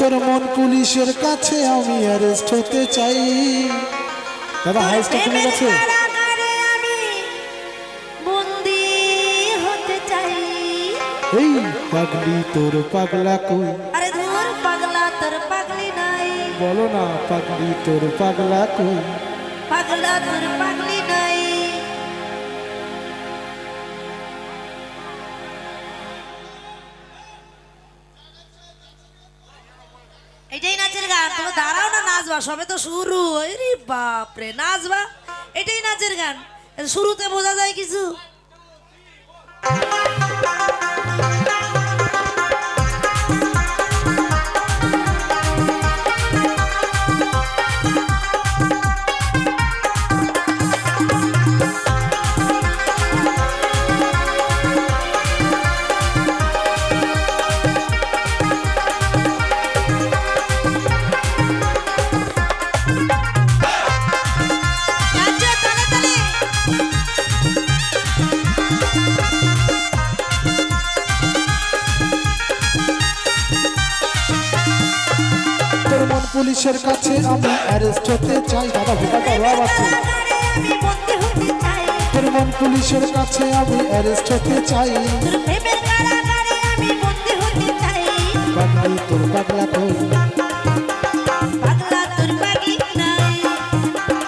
তোর মন পুলিশের কাছে আমি অ্যারেস্ট হতে চাই। দাদা হাইস্টটা কমে গেছে। এই পাগলি তোর পাগলা কই? আরে ধুর পাগলা তোর পাগলি নাই। বলো না পাগলি তোর পাগলা কই? পাগলা তোর পাগলি নাই। এটাই নাচের গান। তুমি দাঁড়াও না, নাচবা, সবে তো শুরু। আরে বাপরে, নাচবা, এটাই নাচের গান। শুরুতে বোঝা যায় কিছু? পুলিশের কাছে আমি অ্যারেস্ট হতে চাই। দাদা ভোকালটা রব আছে। তোর মন পুলিশের কাছে আমি অ্যারেস্ট হতে চাই। পাগলি তোর পাগলা কই? পাগলা তোর পাগলি নাই।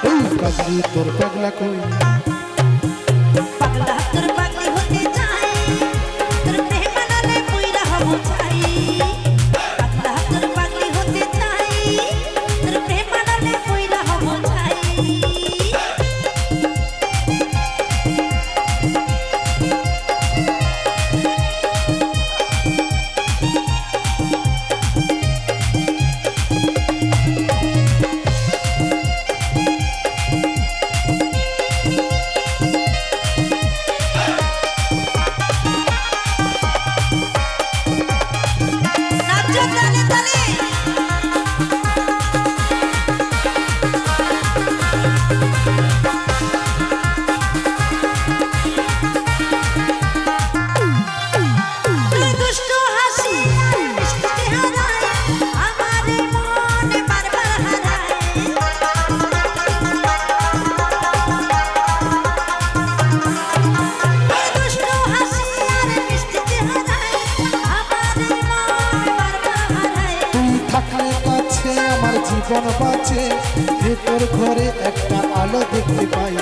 এই পাগলি তোর পাগলা কই? পাগলা তোর পাগলি হতে চাই, তোর প্রেম নালে পুইরা হব চাই। পাগলা তোর পাগলি হতে চাই, তোর প্রেম নালে পুইরা হব চাই। নাচো তালে তালে। তুই দুষ্ট হাসি আর মিষ্টি চেহারায় আমারে মনে বারবার হারায়। তুই দুষ্ট হাসি আর মিষ্টি চেহারায় আমারে মনে বারবার হারায়। তুই থাকলে কাছে আমার জীবন বাঁচে। ভেতর ঘরে একটা আলো দেখতে পাই।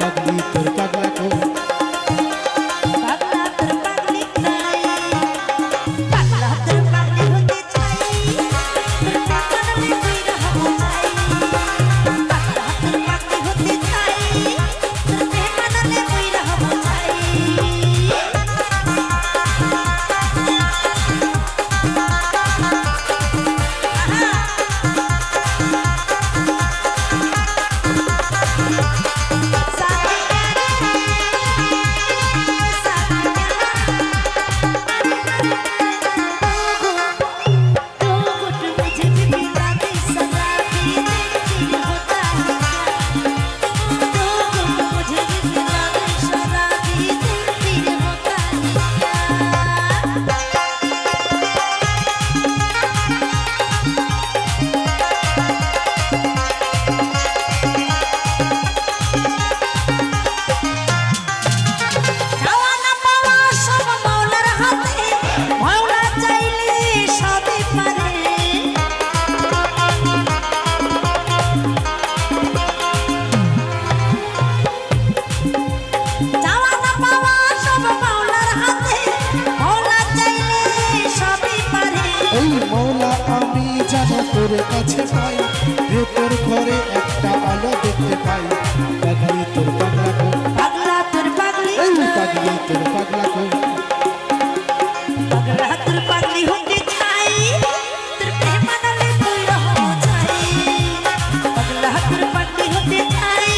পাগলি তোর পাগলা কই? পাগলা তোর পাগলি নাই। পাগলা তোর পাগলি হতে চাই, তোর পাগলালে পুইরা হব চাই। পাগলা তোর পাগলি হতে চাই, তোর প্রেমানালে পুইরা হব চাই। এই মৌলা আমি জানো তোর কাছে পাই। ভেতর ঘরে একটা আলো দেখতে পাই। পাগলি তোর পাগলা কই? পাগলা তোর পাগলি এই পাগলি তোর পাগলা কই? পাগলা তোর পাগলি হতে চাই, তোর প্রেমানালে পুইরা হব চাই। পাগলা তোর পাগলি হতে চাই,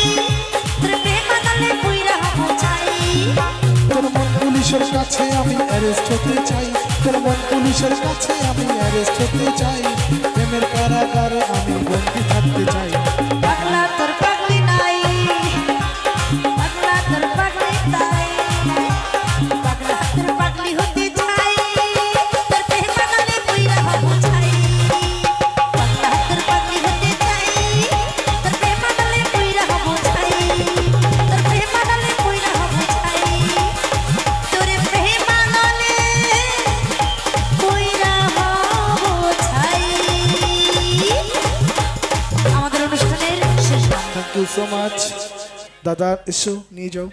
তোর প্রেমানালে পুইরা হব চাই। তোর মন পুলিশের কাছে আমি অ্যারেস্ট হতে চাই। তোর মন পুলিশের কাছে আমি অ্যারেস্ট হতে চাই। প্রেমের কারাগারে আমি বন্দী থাকতে চাই। পাগলা তোর পাগলি নাই। পাগলা তোর পাগলি নাই। পাগলা তোর পাগলি হতে চাই, তোর প্রেমানালে পুইরা হব চাই। You so much. দাদা এসো নিয়ে যাও।